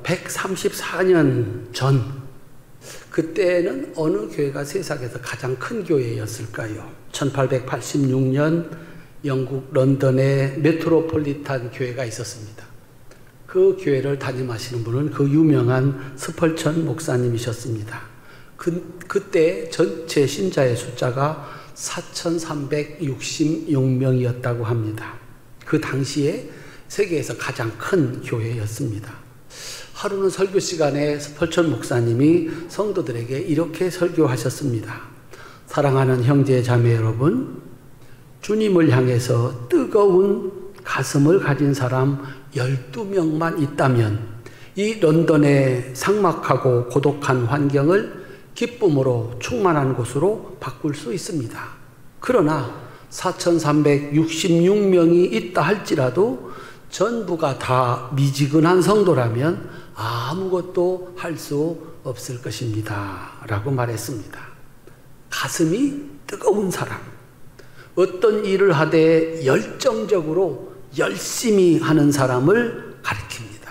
134년 전, 그때는 어느 교회가 세상에서 가장 큰 교회였을까요? 1886년 영국 런던에 메트로폴리탄 교회가 있었습니다. 그 교회를 담임하시는 분은 그 유명한 스펄천 목사님이셨습니다. 그때 전체 신자의 숫자가 4,366명이었다고 합니다. 그 당시에 세계에서 가장 큰 교회였습니다. 하루는 설교 시간에 스펄천 목사님이 성도들에게 이렇게 설교하셨습니다. 사랑하는 형제 자매 여러분, 주님을 향해서 뜨거운 가슴을 가진 사람 12명만 있다면 이 런던의 삭막하고 고독한 환경을 기쁨으로 충만한 곳으로 바꿀 수 있습니다. 그러나 4,366명이 있다 할지라도 전부가 다 미지근한 성도라면 아무것도 할 수 없을 것입니다. 라고 말했습니다. 가슴이 뜨거운 사람, 어떤 일을 하되 열정적으로 열심히 하는 사람을 가리킵니다.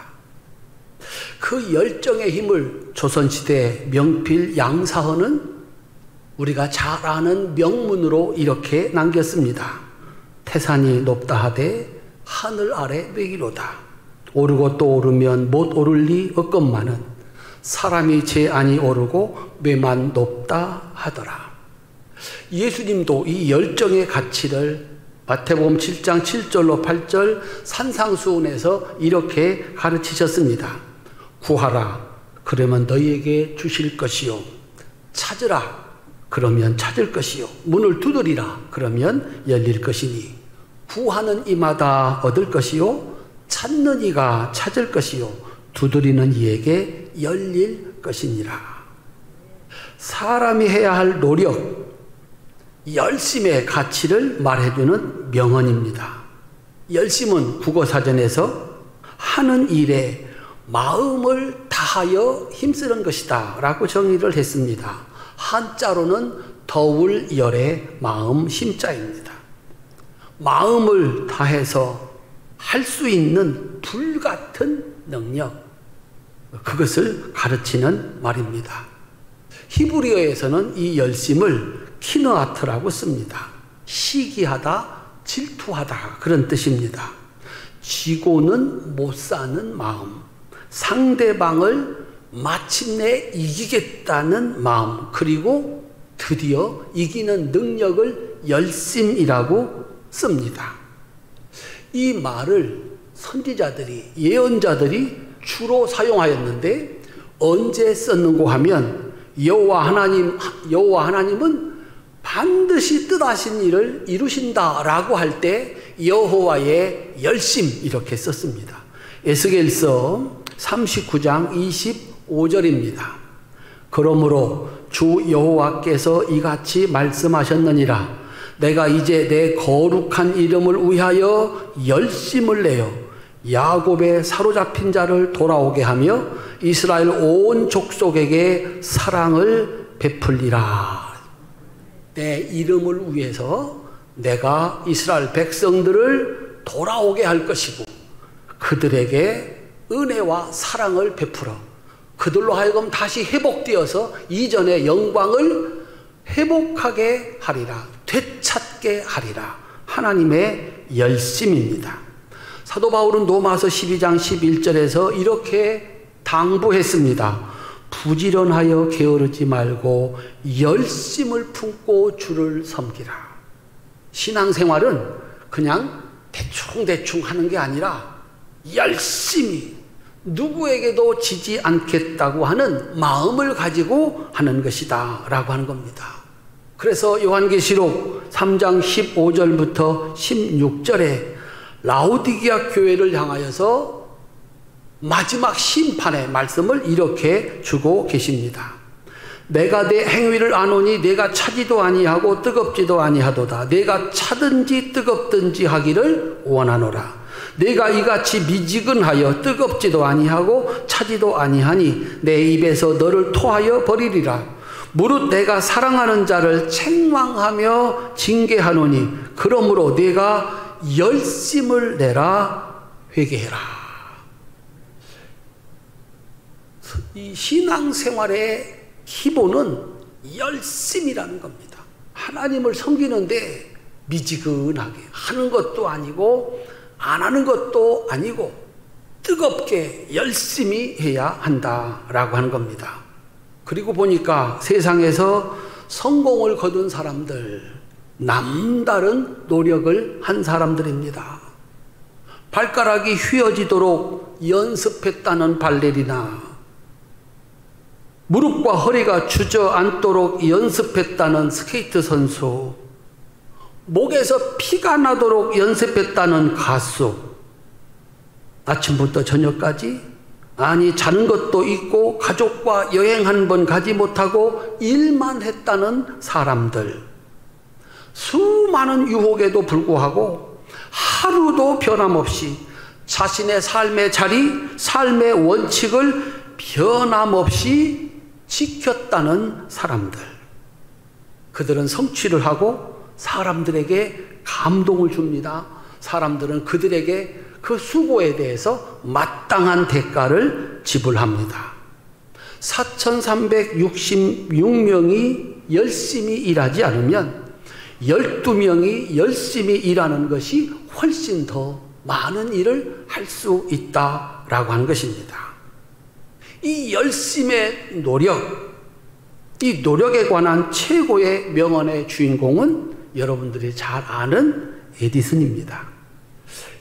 그 열정의 힘을 조선시대 명필 양사헌은 우리가 잘 아는 명문으로 이렇게 남겼습니다. 태산이 높다 하되 하늘 아래 위기로다. 오르고 또 오르면 못 오를 리 없건만은 사람이 제 안이 오르고 왜만 높다 하더라. 예수님도 이 열정의 가치를 마태복음 7장 7절로 8절 산상수훈에서 이렇게 가르치셨습니다. 구하라 그러면 너희에게 주실 것이요, 찾으라 그러면 찾을 것이요, 문을 두드리라 그러면 열릴 것이니 구하는 이마다 얻을 것이요, 찾는 이가 찾을 것이요, 두드리는 이에게 열릴 것이니라. 사람이 해야 할 노력, 열심의 가치를 말해주는 명언입니다. 열심은 국어사전에서 하는 일에 마음을 다하여 힘쓰는 것이다 라고 정의를 했습니다. 한자로는 더울 열의 마음 힘자입니다. 마음을 다해서 할 수 있는 불같은 능력, 그것을 가르치는 말입니다. 히브리어에서는 이 열심을 키느아트라고 씁니다. 시기하다, 질투하다 그런 뜻입니다. 지고는 못 사는 마음, 상대방을 마침내 이기겠다는 마음, 그리고 드디어 이기는 능력을 열심이라고 씁니다. 이 말을 선지자들이, 예언자들이 주로 사용하였는데 언제 썼는고 하면 여호와 하나님은 반드시 뜻하신 일을 이루신다라고 할 때 여호와의 열심 이렇게 썼습니다. 에스겔서 39장 25절입니다. 그러므로 주 여호와께서 이같이 말씀하셨느니라. 내가 이제 내 거룩한 이름을 위하여 열심을 내어 야곱의 사로잡힌 자를 돌아오게 하며 이스라엘 온 족속에게 사랑을 베풀리라. 내 이름을 위해서 내가 이스라엘 백성들을 돌아오게 할 것이고 그들에게 은혜와 사랑을 베풀어 그들로 하여금 다시 회복되어서 이전의 영광을 회복하게 하리라, 되찾게 하리라. 하나님의 열심입니다. 사도 바울은 로마서 12장 11절에서 이렇게 당부했습니다. 부지런하여 게으르지 말고 열심을 품고 주를 섬기라. 신앙생활은 그냥 대충 하는 게 아니라 열심히 누구에게도 지지 않겠다고 하는 마음을 가지고 하는 것이다 라고 하는 겁니다. 그래서 요한계시록 3장 15절부터 16절에 라오디게아 교회를 향하여서 마지막 심판의 말씀을 이렇게 주고 계십니다. 내가 내 행위를 아노니 내가 차지도 아니하고 뜨겁지도 아니하도다. 내가 차든지 뜨겁든지 하기를 원하노라. 내가 이같이 미지근하여 뜨겁지도 아니하고 차지도 아니하니 내 입에서 너를 토하여 버리리라. 무릇 내가 사랑하는 자를 책망하며 징계하노니 그러므로 내가 열심을 내라 회개해라. 이 신앙생활의 기본은 열심이라는 겁니다. 하나님을 섬기는데 미지근하게 하는 것도 아니고 안 하는 것도 아니고 뜨겁게 열심히 해야 한다라고 하는 겁니다. 그리고 보니까 세상에서 성공을 거둔 사람들, 남다른 노력을 한 사람들입니다. 발가락이 휘어지도록 연습했다는 발레리나, 무릎과 허리가 주저앉도록 연습했다는 스케이트 선수, 목에서 피가 나도록 연습했다는 가수, 아침부터 저녁까지, 아니 자는 것도 있고 가족과 여행 한 번 가지 못하고 일만 했다는 사람들, 수많은 유혹에도 불구하고 하루도 변함없이 자신의 삶의 자리, 삶의 원칙을 변함없이 지켰다는 사람들. 그들은 성취를 하고 사람들에게 감동을 줍니다. 사람들은 그들에게 그 수고에 대해서 마땅한 대가를 지불합니다. 4,366명이 열심히 일하지 않으면 12명이 열심히 일하는 것이 훨씬 더 많은 일을 할 수 있다라고 하는 것입니다. 이 열심의 노력, 이 노력에 관한 최고의 명언의 주인공은 여러분들이 잘 아는 에디슨입니다.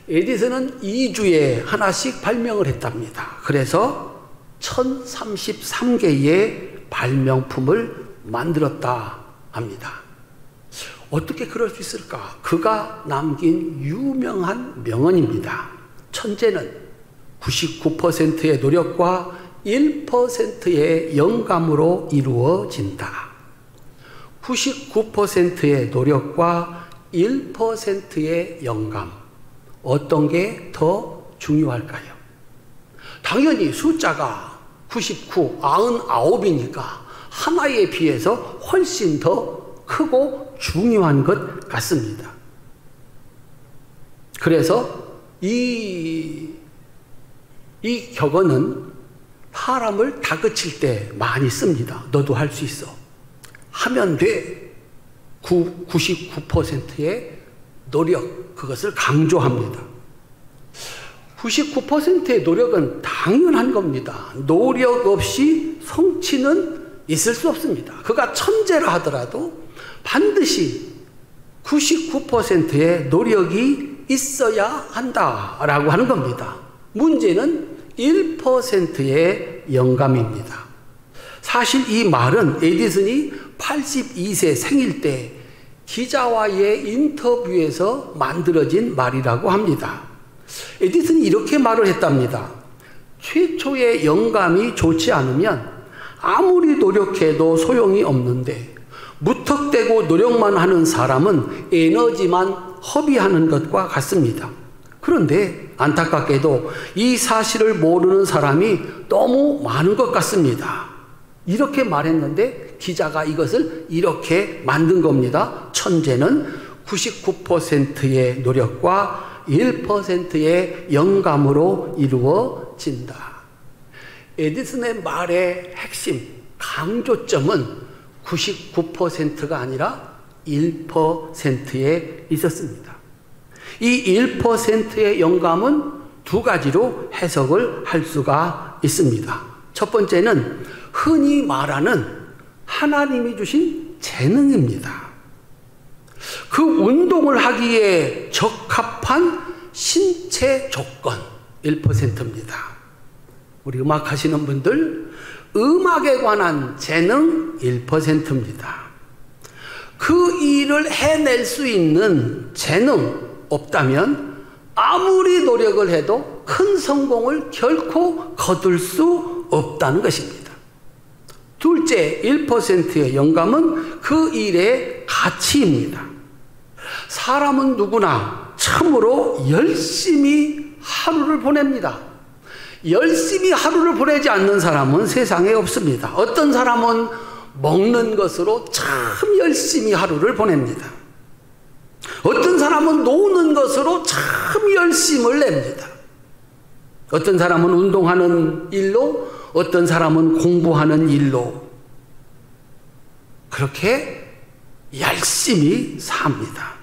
에디슨은 2주에 하나씩 발명을 했답니다. 그래서 1033개의 발명품을 만들었다 합니다. 어떻게 그럴 수 있을까? 그가 남긴 유명한 명언입니다. 천재는 99%의 노력과 1%의 영감으로 이루어진다. 99%의 노력과 1%의 영감. 어떤 게 더 중요할까요? 당연히 숫자가 99, 99이니까 하나에 비해서 훨씬 더 크고 중요한 것 같습니다. 그래서 이 격언은 사람을 다그칠 때 많이 씁니다. 너도 할 수 있어. 하면 돼. 99%의 노력, 그것을 강조합니다. 99%의 노력은 당연한 겁니다. 노력 없이 성취는 있을 수 없습니다. 그가 천재라 하더라도 반드시 99%의 노력이 있어야 한다라고 하는 겁니다. 문제는 1%의 영감입니다. 사실 이 말은 에디슨이 82세 생일 때 기자와의 인터뷰에서 만들어진 말이라고 합니다. 에디슨이 이렇게 말을 했답니다. 최초의 영감이 좋지 않으면 아무리 노력해도 소용이 없는데 무턱대고 노력만 하는 사람은 에너지만 허비하는 것과 같습니다. 그런데 안타깝게도 이 사실을 모르는 사람이 너무 많은 것 같습니다. 이렇게 말했는데 기자가 이것을 이렇게 만든 겁니다. 천재는 99%의 노력과 1%의 영감으로 이루어진다. 에디슨의 말의 핵심, 강조점은 99%가 아니라 1%에 있었습니다. 이 1%의 영감은 두 가지로 해석을 할 수가 있습니다. 첫 번째는 흔히 말하는 하나님이 주신 재능입니다. 그 운동을 하기에 적합한 신체 조건 1%입니다. 우리 음악 하시는 분들, 음악에 관한 재능 1%입니다. 그 일을 해낼 수 있는 재능 없다면 아무리 노력을 해도 큰 성공을 결코 거둘 수 없다는 것입니다. 둘째, 1%의 영감은 그 일의 가치입니다. 사람은 누구나 참으로 열심히 하루를 보냅니다. 열심히 하루를 보내지 않는 사람은 세상에 없습니다. 어떤 사람은 먹는 것으로 참 열심히 하루를 보냅니다. 어떤 사람은 노는 것으로 참 열심을 냅니다. 어떤 사람은 운동하는 일로 어떤 사람은 공부하는 일로 그렇게 열심히 삽니다.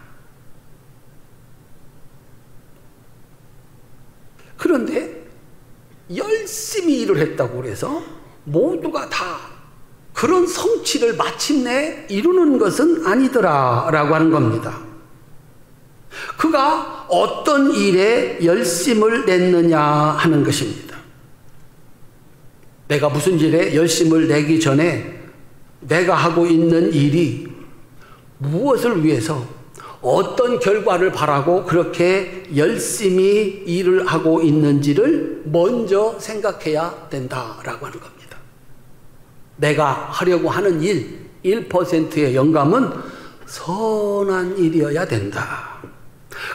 그런데 열심히 일을 했다고 해서 모두가 다 그런 성취를 마침내 이루는 것은 아니더라 라고 하는 겁니다. 그가 어떤 일에 열심을 냈느냐 하는 것입니다. 내가 무슨 일에 열심을 내기 전에 내가 하고 있는 일이 무엇을 위해서 어떤 결과를 바라고 그렇게 열심히 일을 하고 있는지를 먼저 생각해야 된다라고 하는 겁니다. 내가 하려고 하는 일, 1%의 영감은 선한 일이어야 된다.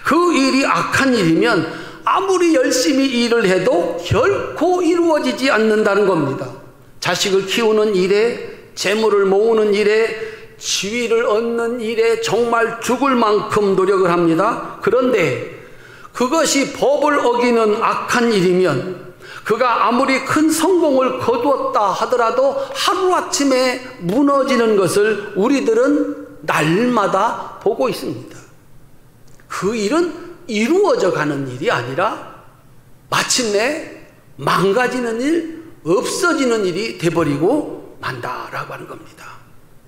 그 일이 악한 일이면 아무리 열심히 일을 해도 결코 이루어지지 않는다는 겁니다. 자식을 키우는 일에, 재물을 모으는 일에, 지위를 얻는 일에 정말 죽을 만큼 노력을 합니다. 그런데 그것이 법을 어기는 악한 일이면 그가 아무리 큰 성공을 거두었다 하더라도 하루아침에 무너지는 것을 우리들은 날마다 보고 있습니다. 그 일은 이루어져 가는 일이 아니라 마침내 망가지는 일, 없어지는 일이 돼버리고 만다라고 하는 겁니다.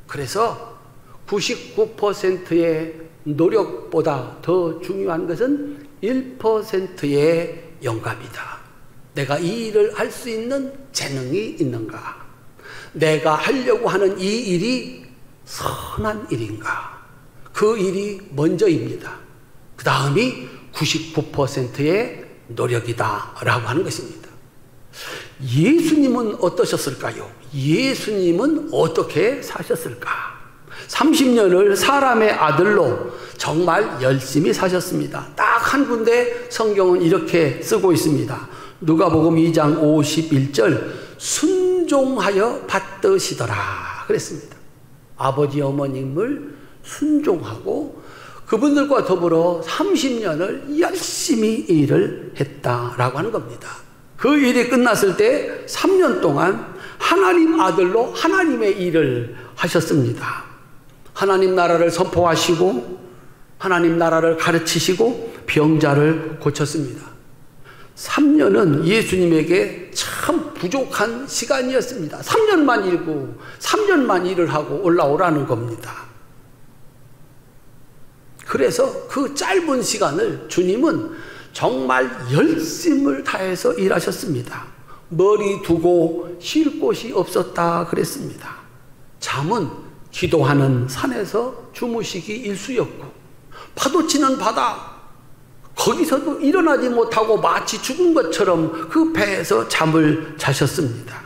그래서 99%의 노력보다 더 중요한 것은 1%의 영감이다. 내가 이 일을 할 수 있는 재능이 있는가? 내가 하려고 하는 이 일이 선한 일인가? 그 일이 먼저입니다. 그 다음이 99%의 노력이다 라고 하는 것입니다. 예수님은 어떠셨을까요? 예수님은 어떻게 사셨을까? 30년을 사람의 아들로 정말 열심히 사셨습니다. 딱 한 군데 성경은 이렇게 쓰고 있습니다. 누가복음 2장 51절 순종하여 받드시더라 그랬습니다. 아버지 어머님을 순종하고 그분들과 더불어 30년을 열심히 일을 했다라고 하는 겁니다. 그 일이 끝났을 때 3년 동안 하나님 아들로 하나님의 일을 하셨습니다. 하나님 나라를 선포하시고 하나님 나라를 가르치시고 병자를 고쳤습니다. 3년은 예수님에게 참 부족한 시간이었습니다. 3년만 일고 3년만 일을 하고 올라오라는 겁니다. 그래서 그 짧은 시간을 주님은 정말 열심을 다해서 일하셨습니다. 머리 두고 쉴 곳이 없었다 그랬습니다. 잠은 기도하는 산에서 주무시기 일쑤였고 파도치는 바다 거기서도 일어나지 못하고 마치 죽은 것처럼 그 배에서 잠을 자셨습니다.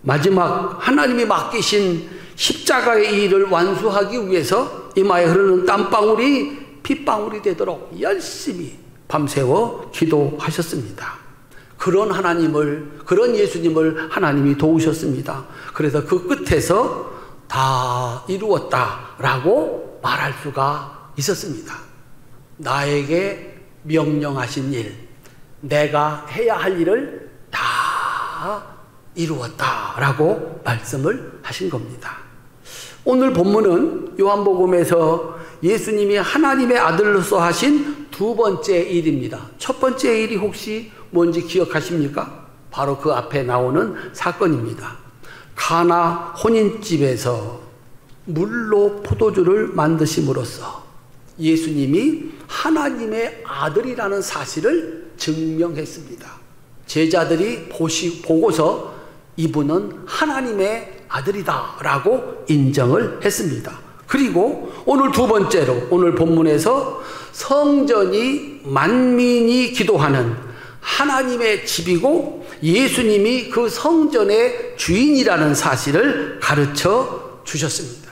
마지막 하나님이 맡기신 십자가의 일을 완수하기 위해서 이마에 흐르는 땀방울이 핏방울이 되도록 열심히 밤새워 기도하셨습니다. 그런 하나님을, 그런 예수님을 하나님이 도우셨습니다. 그래서 그 끝에서 다 이루었다라고 말할 수가 있었습니다. 나에게 명령하신 일, 내가 해야 할 일을 다 이루었다라고 말씀을 하신 겁니다. 오늘 본문은 요한복음에서 예수님이 하나님의 아들로서 하신 두 번째 일입니다. 첫 번째 일이 혹시 뭔지 기억하십니까? 바로 그 앞에 나오는 사건입니다. 가나 혼인집에서 물로 포도주를 만드심으로써 예수님이 하나님의 아들이라는 사실을 증명했습니다. 제자들이 보고서 이분은 하나님의 아들이다라고 인정을 했습니다. 그리고 오늘 두 번째로 오늘 본문에서 성전이 만민이 기도하는 하나님의 집이고 예수님이 그 성전의 주인이라는 사실을 가르쳐 주셨습니다.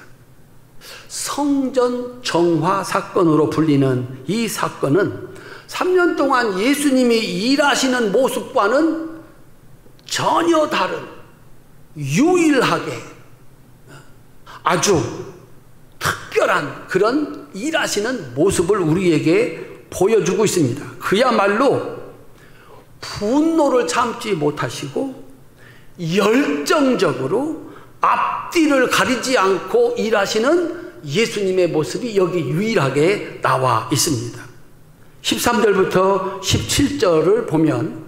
성전 정화 사건으로 불리는 이 사건은 3년 동안 예수님이 일하시는 모습과는 전혀 다른 유일하게 아주 특별한 그런 일하시는 모습을 우리에게 보여주고 있습니다. 그야말로 분노를 참지 못하시고 열정적으로 앞뒤를 가리지 않고 일하시는 예수님의 모습이 여기 유일하게 나와 있습니다. 13절부터 17절을 보면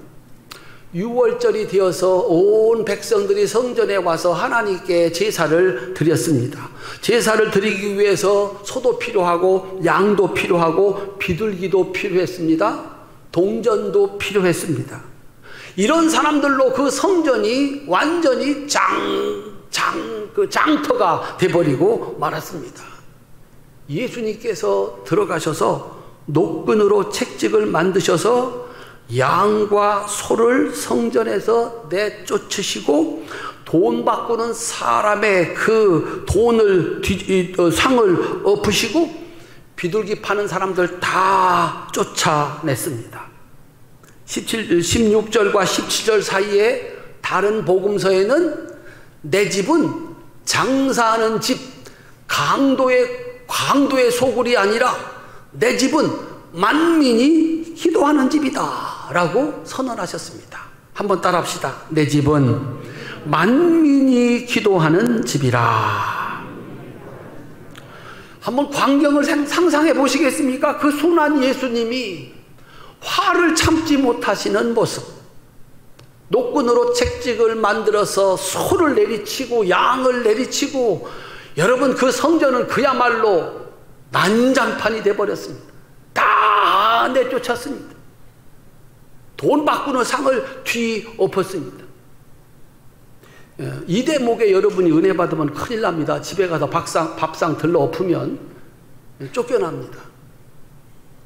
6월절이 되어서 온 백성들이 성전에 와서 하나님께 제사를 드렸습니다. 제사를 드리기 위해서 소도 필요하고 양도 필요하고 비둘기도 필요했습니다. 동전도 필요했습니다. 이런 사람들로 그 성전이 완전히 장터가 돼버리고 말았습니다. 예수님께서 들어가셔서 노끈으로 채찍을 만드셔서 양과 소를 성전에서 내쫓으시고 돈 바꾸는 사람의 그 돈을 상을 엎으시고 비둘기 파는 사람들 다 쫓아냈습니다. 16절과 17절 사이에 다른 복음서에는 내 집은 장사하는 집, 강도의 소굴이 아니라 내 집은 만민이 기도하는 집이다 라고 선언하셨습니다. 한번 따라합시다. 내 집은 만민이 기도하는 집이라. 한번 광경을 상상해 보시겠습니까? 그 순한 예수님이 화를 참지 못하시는 모습, 노끈으로 채찍을 만들어서 소를 내리치고 양을 내리치고, 여러분 그 성전은 그야말로 난장판이 돼버렸습니다. 다 내쫓았습니다. 돈 바꾸는 상을 뒤엎었습니다. 이 대목에 여러분이 은혜 받으면 큰일 납니다. 집에 가서 밥상 들러 엎으면 쫓겨납니다.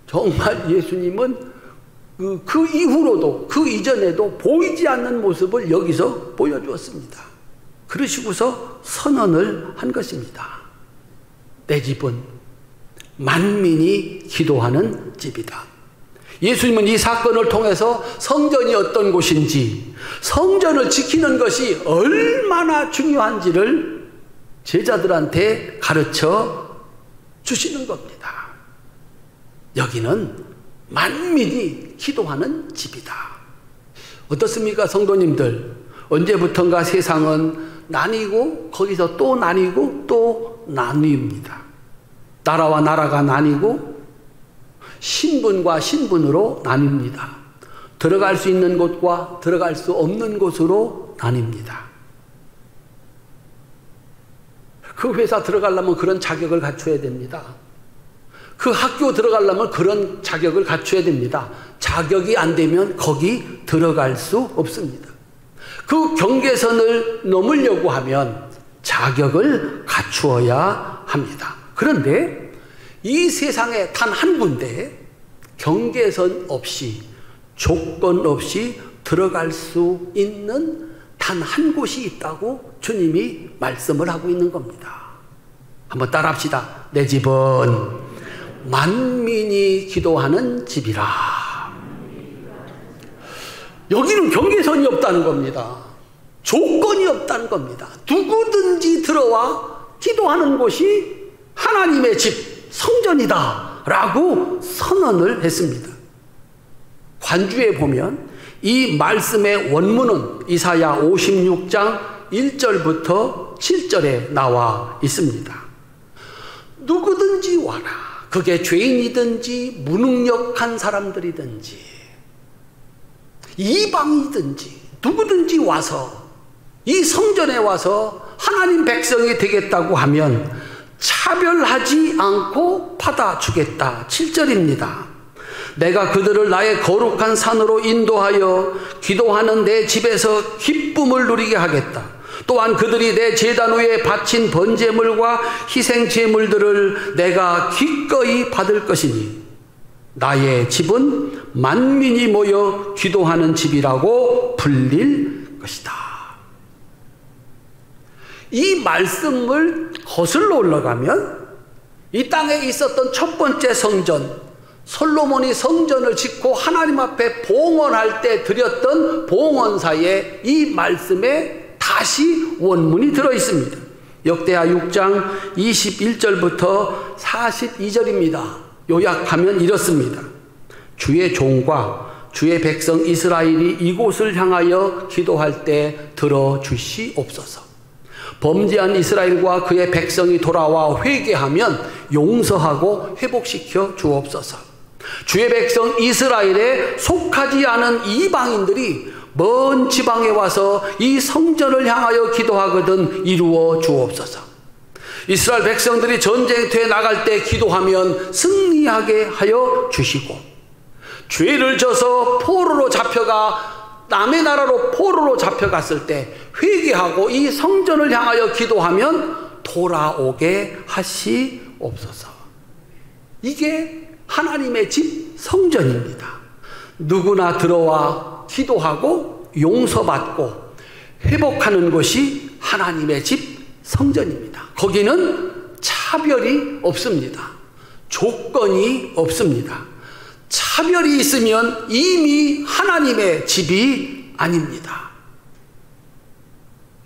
정말 예수님은 그 이후로도 그 이전에도 보이지 않는 모습을 여기서 보여주었습니다. 그러시고서 선언을 한 것입니다. 내 집은 만민이 기도하는 집이다. 예수님은 이 사건을 통해서 성전이 어떤 곳인지, 성전을 지키는 것이 얼마나 중요한지를 제자들한테 가르쳐 주시는 겁니다. 여기는 만민이 기도하는 집이다. 어떻습니까, 성도님들? 언제부턴가 세상은 나뉘고 거기서 또 나뉘고 또 나뉩니다. 나라와 나라가 나뉘고 신분과 신분으로 나뉩니다. 들어갈 수 있는 곳과 들어갈 수 없는 곳으로 나뉩니다. 그 회사 들어가려면 그런 자격을 갖춰야 됩니다. 그 학교 들어가려면 그런 자격을 갖춰야 됩니다. 자격이 안 되면 거기 들어갈 수 없습니다. 그 경계선을 넘으려고 하면 자격을 갖추어야 합니다. 그런데 이 세상에 단 한 군데 경계선 없이 조건 없이 들어갈 수 있는 단 한 곳이 있다고 주님이 말씀을 하고 있는 겁니다. 한번 따라합시다. 내 집은 만민이 기도하는 집이라. 여기는 경계선이 없다는 겁니다. 조건이 없다는 겁니다. 누구든지 들어와 기도하는 곳이 하나님의 집, 성전이다 라고 선언을 했습니다. 관주에 보면 이 말씀의 원문은 이사야 56장 1절부터 7절에 나와 있습니다. 누구든지 와라. 그게 죄인이든지 무능력한 사람들이든지 이방이든지 누구든지 와서 이 성전에 와서 하나님 백성이 되겠다고 하면 차별하지 않고 받아주겠다. 7절입니다. 내가 그들을 나의 거룩한 산으로 인도하여 기도하는 내 집에서 기쁨을 누리게 하겠다. 또한 그들이 내 제단 위에 바친 번제물과 희생제물들을 내가 기꺼이 받을 것이니 나의 집은 만민이 모여 기도하는 집이라고 불릴 것이다. 이 말씀을 거슬러 올라가면 이 땅에 있었던 첫 번째 성전, 솔로몬이 성전을 짓고 하나님 앞에 봉헌할 때 드렸던 봉헌사에 이 말씀에 다시 원문이 들어 있습니다. 역대하 6장 21절부터 42절입니다. 요약하면 이렇습니다. 주의 종과 주의 백성 이스라엘이 이곳을 향하여 기도할 때 들어주시옵소서. 범죄한 이스라엘과 그의 백성이 돌아와 회개하면 용서하고 회복시켜 주옵소서. 주의 백성 이스라엘에 속하지 않은 이방인들이 먼 지방에 와서 이 성전을 향하여 기도하거든 이루어 주옵소서. 이스라엘 백성들이 전쟁터에 나갈 때 기도하면 승리하게 하여 주시고, 죄를 져서 포로로 잡혀가 남의 나라로 포로로 잡혀갔을 때 회개하고 이 성전을 향하여 기도하면 돌아오게 하시옵소서. 이게 하나님의 집 성전입니다. 누구나 들어와 기도하고 용서받고 회복하는 곳이 하나님의 집 성전입니다. 거기는 차별이 없습니다. 조건이 없습니다. 차별이 있으면 이미 하나님의 집이 아닙니다.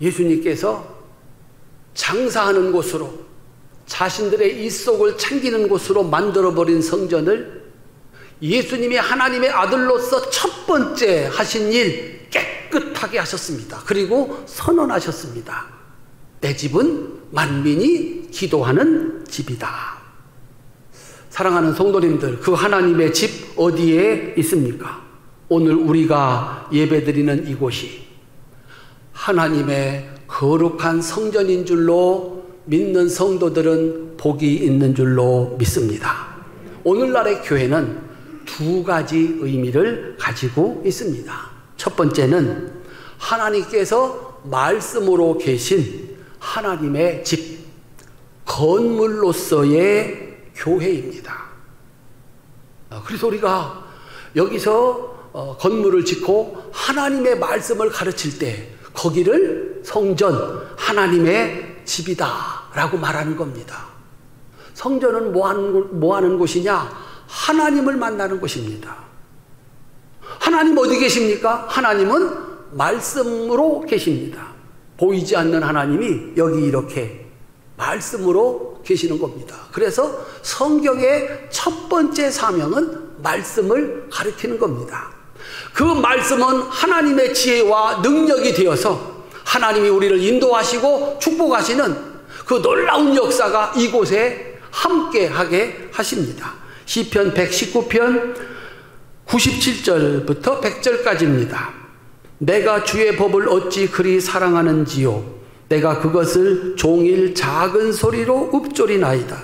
예수님께서 장사하는 곳으로, 자신들의 입속을 챙기는 곳으로 만들어버린 성전을 예수님이 하나님의 아들로서 첫 번째 하신 일 깨끗하게 하셨습니다. 그리고 선언하셨습니다. 내 집은 만민이 기도하는 집이다. 사랑하는 성도님들, 그 하나님의 집 어디에 있습니까? 오늘 우리가 예배드리는 이곳이 하나님의 거룩한 성전인 줄로 믿는 성도들은 복이 있는 줄로 믿습니다. 오늘날의 교회는 두 가지 의미를 가지고 있습니다. 첫 번째는 하나님께서 말씀으로 계신 하나님의 집, 건물로서의 교회입니다. 그래서 우리가 여기서 건물을 짓고 하나님의 말씀을 가르칠 때 거기를 성전, 하나님의 집이다 라고 말하는 겁니다. 성전은 뭐 하는 곳이냐? 하나님을 만나는 곳입니다. 하나님 어디 계십니까? 하나님은 말씀으로 계십니다. 보이지 않는 하나님이 여기 이렇게 말씀으로 계시는 겁니다. 그래서 성경의 첫 번째 사명은 말씀을 가르치는 겁니다. 그 말씀은 하나님의 지혜와 능력이 되어서 하나님이 우리를 인도하시고 축복하시는 그 놀라운 역사가 이곳에 함께하게 하십니다. 시편 119편 97절부터 100절까지입니다. 내가 주의 법을 어찌 그리 사랑하는지요. 내가 그것을 종일 작은 소리로 읊조리나이다.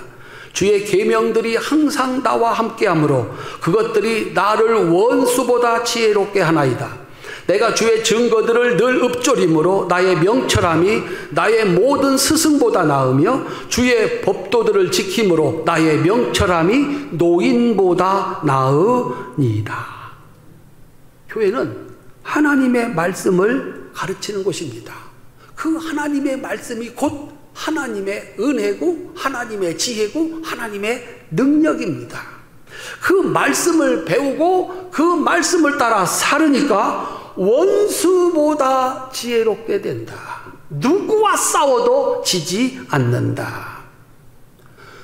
주의 계명들이 항상 나와 함께하므로 그것들이 나를 원수보다 지혜롭게 하나이다. 내가 주의 증거들을 늘 읊조림으로 나의 명철함이 나의 모든 스승보다 나으며 주의 법도들을 지킴으로 나의 명철함이 노인보다 나으니이다. 교회는 하나님의 말씀을 가르치는 곳입니다. 그 하나님의 말씀이 곧 하나님의 은혜고 하나님의 지혜고 하나님의 능력입니다. 그 말씀을 배우고 그 말씀을 따라 살으니까 원수보다 지혜롭게 된다. 누구와 싸워도 지지 않는다.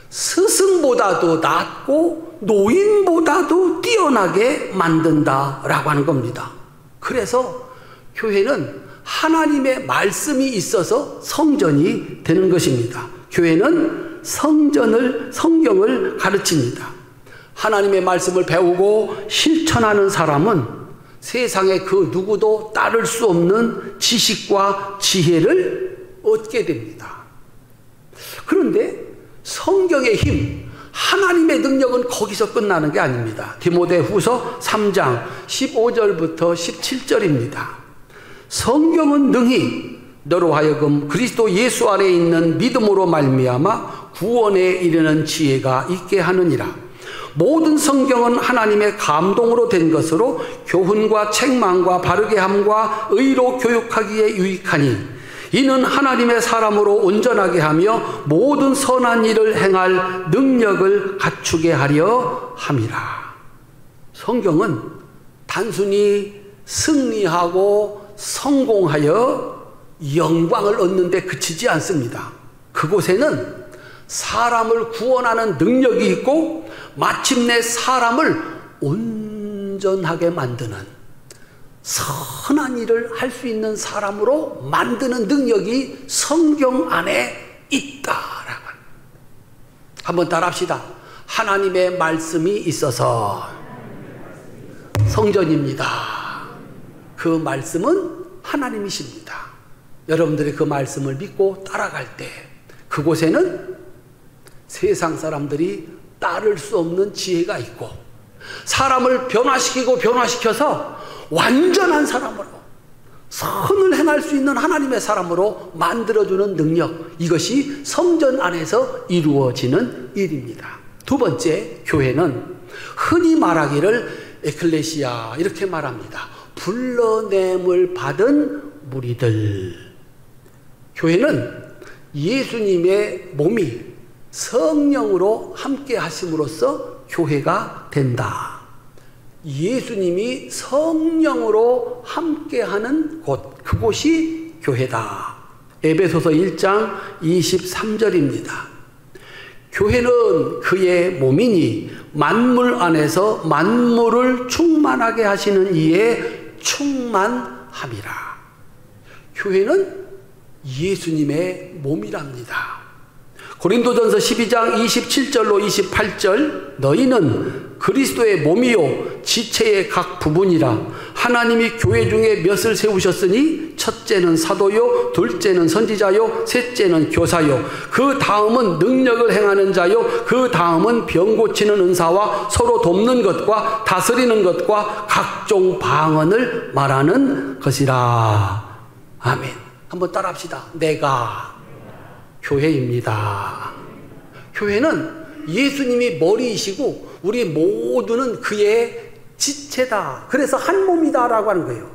스승보다도 낫고 노인보다도 뛰어나게 만든다라고 하는 겁니다. 그래서 교회는 하나님의 말씀이 있어서 성전이 되는 것입니다. 교회는 성경을 가르칩니다. 하나님의 말씀을 배우고 실천하는 사람은 세상에 그 누구도 따를 수 없는 지식과 지혜를 얻게 됩니다. 그런데 성경의 힘, 하나님의 능력은 거기서 끝나는 게 아닙니다. 디모데후서 3장 15절부터 17절입니다. 성경은 능히 너로 하여금 그리스도 예수 안에 있는 믿음으로 말미암아 구원에 이르는 지혜가 있게 하느니라. 모든 성경은 하나님의 감동으로 된 것으로 교훈과 책망과 바르게 함과 의로 교육하기에 유익하니 이는 하나님의 사람으로 온전하게 하며 모든 선한 일을 행할 능력을 갖추게 하려 함이라. 성경은 단순히 승리하고 성공하여 영광을 얻는 데 그치지 않습니다. 그곳에는 사람을 구원하는 능력이 있고 마침내 사람을 온전히 온전하게 만드는 선한 일을 할 수 있는 사람으로 만드는 능력이 성경 안에 있다라고 합니다. 한번 따라합시다. 하나님의 말씀이 있어서 성전입니다. 그 말씀은 하나님이십니다. 여러분들이 그 말씀을 믿고 따라갈 때 그곳에는 세상 사람들이 따를 수 없는 지혜가 있고 사람을 변화시키고 변화시켜서 완전한 사람으로 선을 행할 수 있는 하나님의 사람으로 만들어주는 능력, 이것이 성전 안에서 이루어지는 일입니다. 두 번째, 교회는 흔히 말하기를 에클레시아 이렇게 말합니다. 불러냄을 받은 무리들. 교회는 예수님의 몸이 성령으로 함께 하심으로써 교회가 된다. 예수님이 성령으로 함께하는 곳, 그곳이 교회다. 에베소서 1장 23절입니다. 교회는 그의 몸이니 만물 안에서 만물을 충만하게 하시는 이의 충만함이라. 교회는 예수님의 몸이랍니다. 고린도전서 12장 27절로 28절, 너희는 그리스도의 몸이요 지체의 각 부분이라. 하나님이 교회 중에 몇을 세우셨으니 첫째는 사도요, 둘째는 선지자요, 셋째는 교사요, 그 다음은 능력을 행하는 자요, 그 다음은 병 고치는 은사와 서로 돕는 것과 다스리는 것과 각종 방언을 말하는 것이라. 아멘. 한번 따라합시다. 내가 교회입니다. 교회는 예수님이 머리이시고 우리 모두는 그의 지체다. 그래서 한 몸이다라고 하는 거예요.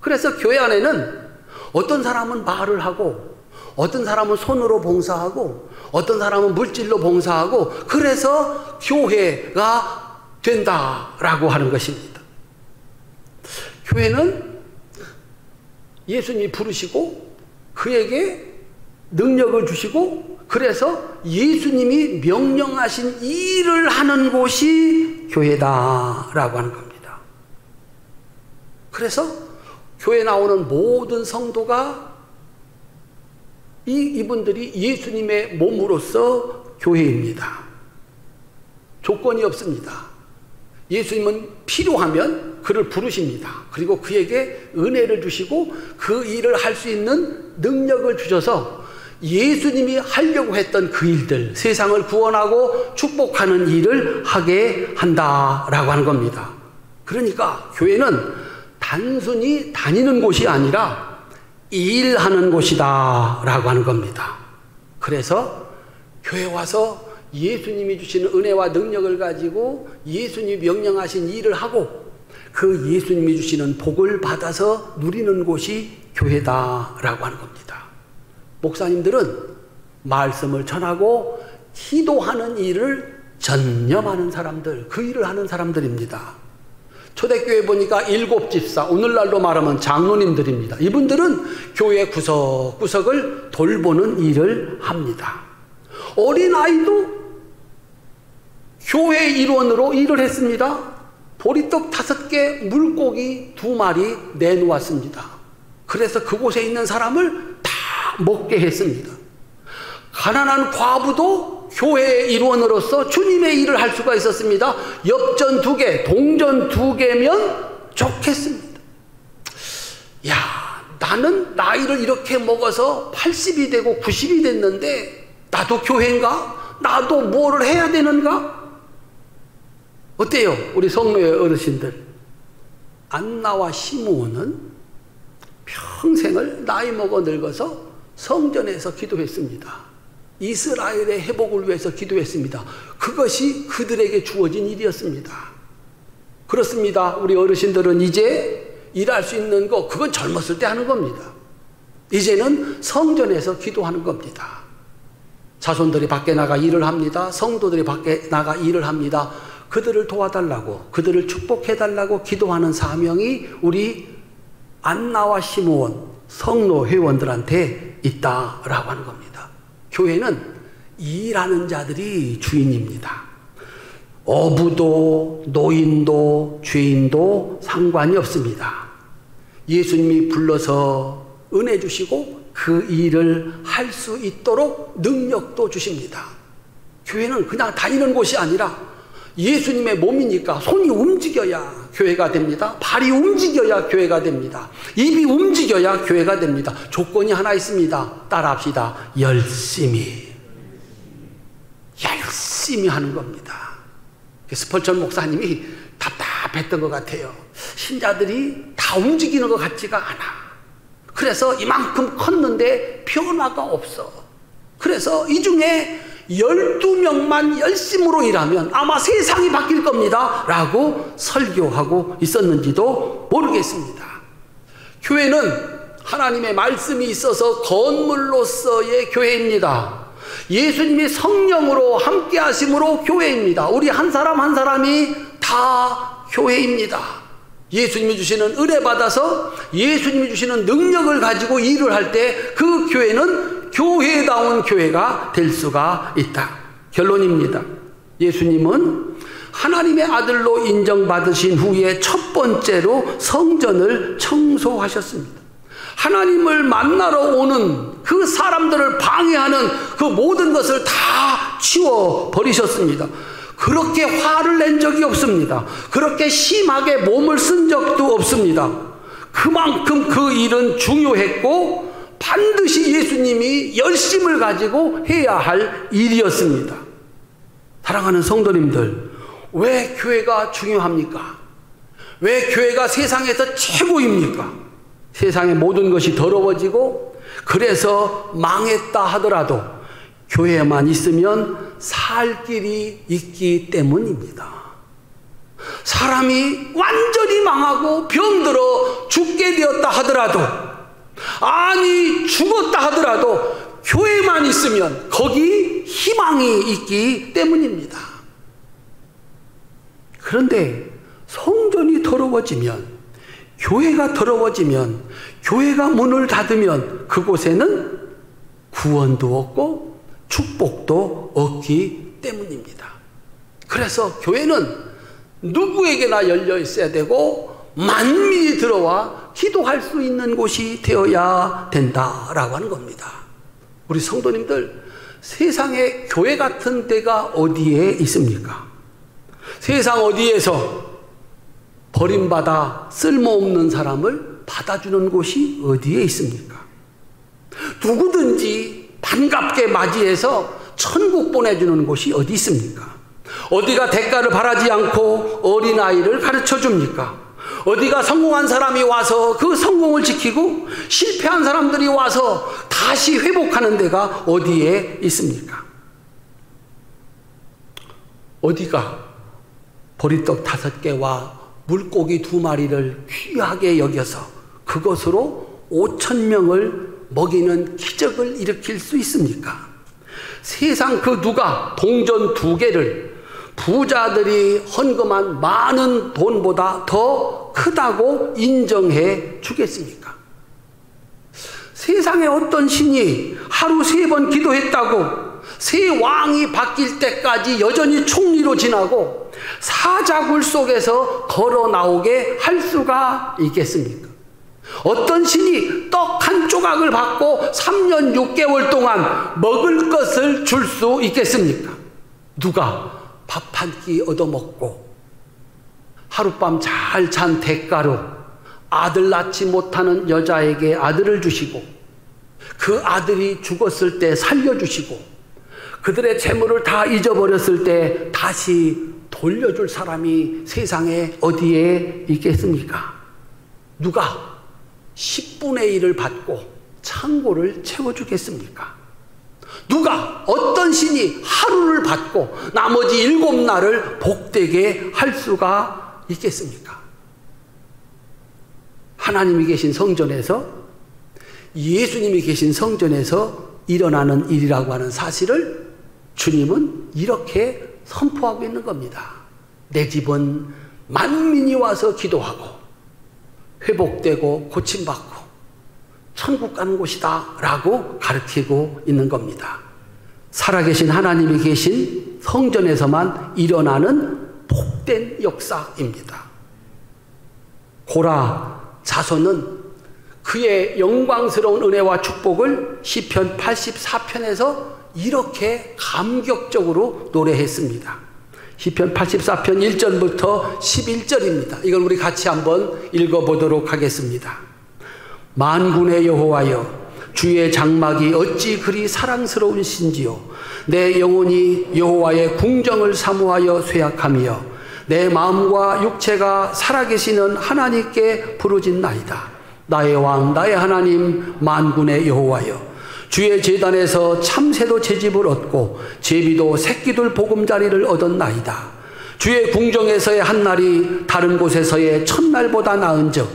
그래서 교회 안에는 어떤 사람은 말을 하고 어떤 사람은 손으로 봉사하고 어떤 사람은 물질로 봉사하고 그래서 교회가 된다라고 하는 것입니다. 교회는 예수님이 부르시고 그에게 능력을 주시고 그래서 예수님이 명령하신 일을 하는 곳이 교회다라고 하는 겁니다. 그래서 교회에 나오는 모든 성도가 이분들이 예수님의 몸으로서 교회입니다. 조건이 없습니다. 예수님은 필요하면 그를 부르십니다. 그리고 그에게 은혜를 주시고 그 일을 할 수 있는 능력을 주셔서 예수님이 하려고 했던 그 일들, 세상을 구원하고 축복하는 일을 하게 한다라고 하는 겁니다. 그러니까 교회는 단순히 다니는 곳이 아니라 일하는 곳이다 라고 하는 겁니다. 그래서 교회 와서 예수님이 주시는 은혜와 능력을 가지고 예수님이 명령하신 일을 하고 그 예수님이 주시는 복을 받아서 누리는 곳이 교회다라고 하는 겁니다. 목사님들은 말씀을 전하고 기도하는 일을 전념하는 사람들, 그 일을 하는 사람들입니다. 초대교회 보니까 7집사, 오늘날로 말하면 장로님들입니다. 이분들은 교회 구석구석을 돌보는 일을 합니다. 어린아이도 교회 일원으로 일을 했습니다. 보리떡 5개, 물고기 2마리 내놓았습니다. 그래서 그곳에 있는 사람을 다 먹게 했습니다. 가난한 과부도 교회의 일원으로서 주님의 일을 할 수가 있었습니다. 엽전 2개, 동전 2개면 좋겠습니다. 야, 나는 나이를 이렇게 먹어서 80이 되고 90이 됐는데 나도 교회인가? 나도 뭐를 해야 되는가? 어때요? 우리 성로의 어르신들. 안나와 시므온은 평생을 나이 먹어 늙어서 성전에서 기도했습니다. 이스라엘의 회복을 위해서 기도했습니다. 그것이 그들에게 주어진 일이었습니다. 그렇습니다. 우리 어르신들은 이제 일할 수 있는 거, 그건 젊었을 때 하는 겁니다. 이제는 성전에서 기도하는 겁니다. 자손들이 밖에 나가 일을 합니다. 성도들이 밖에 나가 일을 합니다. 그들을 도와달라고, 그들을 축복해달라고 기도하는 사명이 우리 안나와 시므온 성로 회원들한테 있다라고 하는 겁니다. 교회는 일하는 자들이 주인입니다. 어부도 노인도 죄인도 상관이 없습니다. 예수님이 불러서 은혜 주시고 그 일을 할 수 있도록 능력도 주십니다. 교회는 그냥 다니는 곳이 아니라 예수님의 몸이니까 손이 움직여야 교회가 됩니다. 발이 움직여야 교회가 됩니다. 입이 움직여야 교회가 됩니다. 조건이 하나 있습니다. 따라합시다. 열심히 하는 겁니다. 스펄전 목사님이 답답했던 것 같아요. 신자들이 다 움직이는 것 같지가 않아. 그래서 이만큼 컸는데 변화가 없어. 그래서 이 중에 12명만 열심으로 일하면 아마 세상이 바뀔 겁니다 라고 설교하고 있었는지도 모르겠습니다. 교회는 하나님의 말씀이 있어서 건물로서의 교회입니다. 예수님이 성령으로 함께 하심으로 교회입니다. 우리 한 사람 한 사람이 다 교회입니다. 예수님이 주시는 은혜 받아서 예수님이 주시는 능력을 가지고 일을 할 때 그 교회는 교회다운 교회가 될 수가 있다. 결론입니다. 예수님은 하나님의 아들로 인정받으신 후에 첫 번째로 성전을 청소하셨습니다. 하나님을 만나러 오는 그 사람들을 방해하는 그 모든 것을 다 치워버리셨습니다. 그렇게 화를 낸 적이 없습니다. 그렇게 심하게 몸을 쓴 적도 없습니다. 그만큼 그 일은 중요했고 반드시 예수님이 열심을 가지고 해야 할 일이었습니다. 사랑하는 성도님들, 왜 교회가 중요합니까? 왜 교회가 세상에서 최고입니까? 세상의 모든 것이 더러워지고 그래서 망했다 하더라도 교회에만 있으면 살 길이 있기 때문입니다. 사람이 완전히 망하고 병들어 죽게 되었다 하더라도, 아니 죽었다 하더라도 교회만 있으면 거기 희망이 있기 때문입니다. 그런데 성전이 더러워지면, 교회가 더러워지면, 교회가 문을 닫으면 그곳에는 구원도 없고 축복도 없기 때문입니다. 그래서 교회는 누구에게나 열려 있어야 되고 만민이 들어와 기도할 수 있는 곳이 되어야 된다라고 하는 겁니다. 우리 성도님들, 세상에 교회 같은 데가 어디에 있습니까? 세상 어디에서 버림받아 쓸모없는 사람을 받아주는 곳이 어디에 있습니까? 누구든지 반갑게 맞이해서 천국 보내주는 곳이 어디 있습니까? 어디가 대가를 바라지 않고 어린아이를 가르쳐 줍니까? 어디가 성공한 사람이 와서 그 성공을 지키고 실패한 사람들이 와서 다시 회복하는 데가 어디에 있습니까? 어디가 보리떡 5개와 물고기 2마리를 귀하게 여겨서 그것으로 5,000명을 먹이는 기적을 일으킬 수 있습니까? 세상 그 누가 동전 2개를 부자들이 헌금한 많은 돈보다 더 크다고 인정해 주겠습니까? 세상에 어떤 신이 하루 3번 기도했다고 새 왕이 바뀔 때까지 여전히 총리로 지나고 사자굴 속에서 걸어 나오게 할 수가 있겠습니까? 어떤 신이 떡 한 조각을 받고 3년 6개월 동안 먹을 것을 줄 수 있겠습니까? 누가 밥 한 끼 얻어먹고 하룻밤 잘 잔 대가로 아들 낳지 못하는 여자에게 아들을 주시고 그 아들이 죽었을 때 살려주시고 그들의 재물을 다 잊어버렸을 때 다시 돌려줄 사람이 세상에 어디에 있겠습니까? 누가 10분의 1을 받고 창고를 채워주겠습니까? 누가 어떤 신이 하루를 받고 나머지 7날을 복되게 할 수가 있겠습니까? 하나님이 계신 성전에서, 예수님이 계신 성전에서 일어나는 일이라고 하는 사실을 주님은 이렇게 선포하고 있는 겁니다. 내 집은 만민이 와서 기도하고 회복되고 고침받고 천국 가는 곳이다 라고 가르치고 있는 겁니다. 살아계신 하나님이 계신 성전에서만 일어나는 복된 역사입니다. 고라 자손은 그의 영광스러운 은혜와 축복을 시편 84편에서 이렇게 감격적으로 노래했습니다. 시편 84편 1절부터 11절입니다. 이걸 우리 같이 한번 읽어보도록 하겠습니다. 만군의 여호와여, 주의 장막이 어찌 그리 사랑스러우신지요. 내 영혼이 여호와의 궁정을 사모하여 쇠약하며 내 마음과 육체가 살아계시는 하나님께 부르짖나이다. 나의 왕 나의 하나님 만군의 여호와여, 주의 제단에서 참새도 제집을 얻고 제비도 새끼들 보금자리를 얻었나이다. 주의 궁정에서의 한날이 다른 곳에서의 첫날보다 나은즉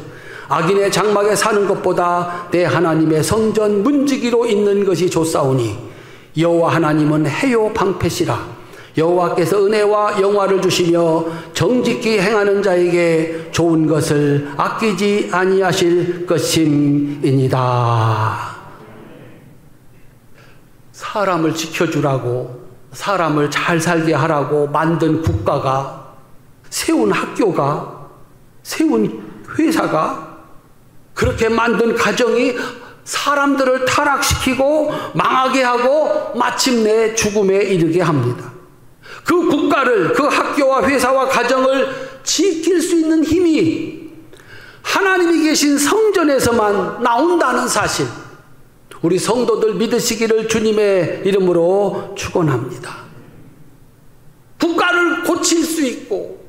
악인의 장막에 사는 것보다 내 하나님의 성전 문지기로 있는 것이 좋사오니 여호와 하나님은 해요 방패시라. 여호와께서 은혜와 영화를 주시며 정직히 행하는 자에게 좋은 것을 아끼지 아니하실 것임이니이다. 사람을 지켜주라고, 사람을 잘 살게 하라고 만든 국가가, 세운 학교가, 세운 회사가, 그렇게 만든 가정이 사람들을 타락시키고 망하게 하고 마침내 죽음에 이르게 합니다. 그 국가를, 그 학교와 회사와 가정을 지킬 수 있는 힘이 하나님이 계신 성전에서만 나온다는 사실, 우리 성도들 믿으시기를 주님의 이름으로 축원합니다. 국가를 고칠 수 있고,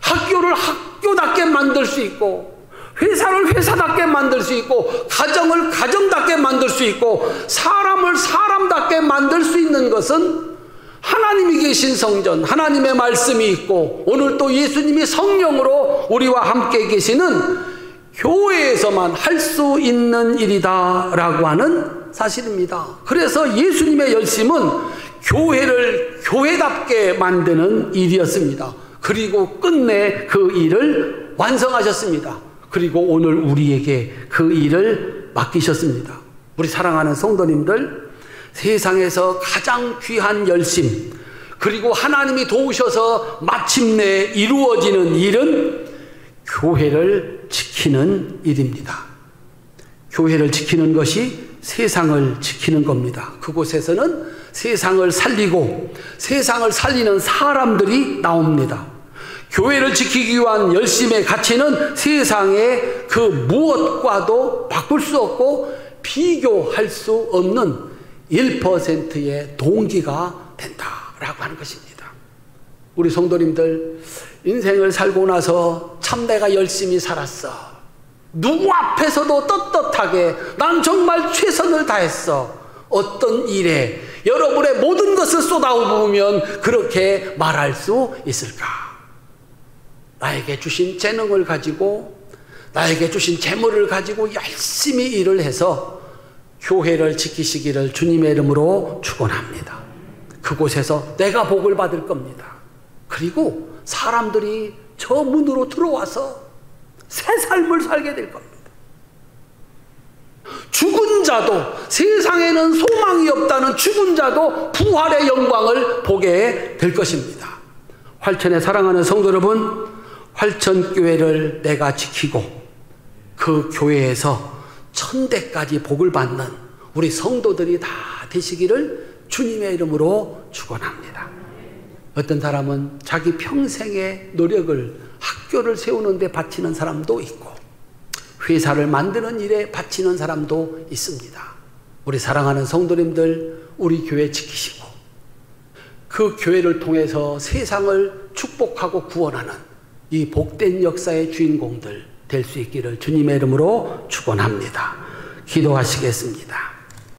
학교를 학교답게 만들 수 있고, 회사를 회사답게 만들 수 있고, 가정을 가정답게 만들 수 있고, 사람을 사람답게 만들 수 있는 것은 하나님이 계신 성전, 하나님의 말씀이 있고, 오늘 또 예수님이 성령으로 우리와 함께 계시는 교회에서만 할 수 있는 일이다 라고 하는 사실입니다. 그래서 예수님의 열심은 교회를 교회답게 만드는 일이었습니다. 그리고 끝내 그 일을 완성하셨습니다. 그리고 오늘 우리에게 그 일을 맡기셨습니다. 우리 사랑하는 성도님들, 세상에서 가장 귀한 열심, 그리고 하나님이 도우셔서 마침내 이루어지는 일은 교회를 지키는 일입니다. 교회를 지키는 것이 세상을 지키는 겁니다. 그곳에서는 세상을 살리고 세상을 살리는 사람들이 나옵니다. 교회를 지키기 위한 열심의 가치는 세상의 그 무엇과도 바꿀 수 없고 비교할 수 없는 1%의 동기가 된다라고 하는 것입니다. 우리 성도님들, 인생을 살고 나서 참 내가 열심히 살았어, 누구 앞에서도 떳떳하게 난 정말 최선을 다했어, 어떤 일에 여러분의 모든 것을 쏟아부으면 그렇게 말할 수 있을까? 나에게 주신 재능을 가지고, 나에게 주신 재물을 가지고 열심히 일을 해서 교회를 지키시기를 주님의 이름으로 축원합니다. 그곳에서 내가 복을 받을 겁니다. 그리고 사람들이 저 문으로 들어와서 새 삶을 살게 될 겁니다. 죽은 자도, 세상에는 소망이 없다는 죽은 자도 부활의 영광을 보게 될 것입니다. 활천에 사랑하는 성도 여러분, 활천교회를 내가 지키고 그 교회에서 천대까지 복을 받는 우리 성도들이 다 되시기를 주님의 이름으로 축원합니다. 어떤 사람은 자기 평생의 노력을 학교를 세우는 데 바치는 사람도 있고, 회사를 만드는 일에 바치는 사람도 있습니다. 우리 사랑하는 성도님들, 우리 교회 지키시고 그 교회를 통해서 세상을 축복하고 구원하는 이 복된 역사의 주인공들 될 수 있기를 주님의 이름으로 축원합니다. 기도하시겠습니다.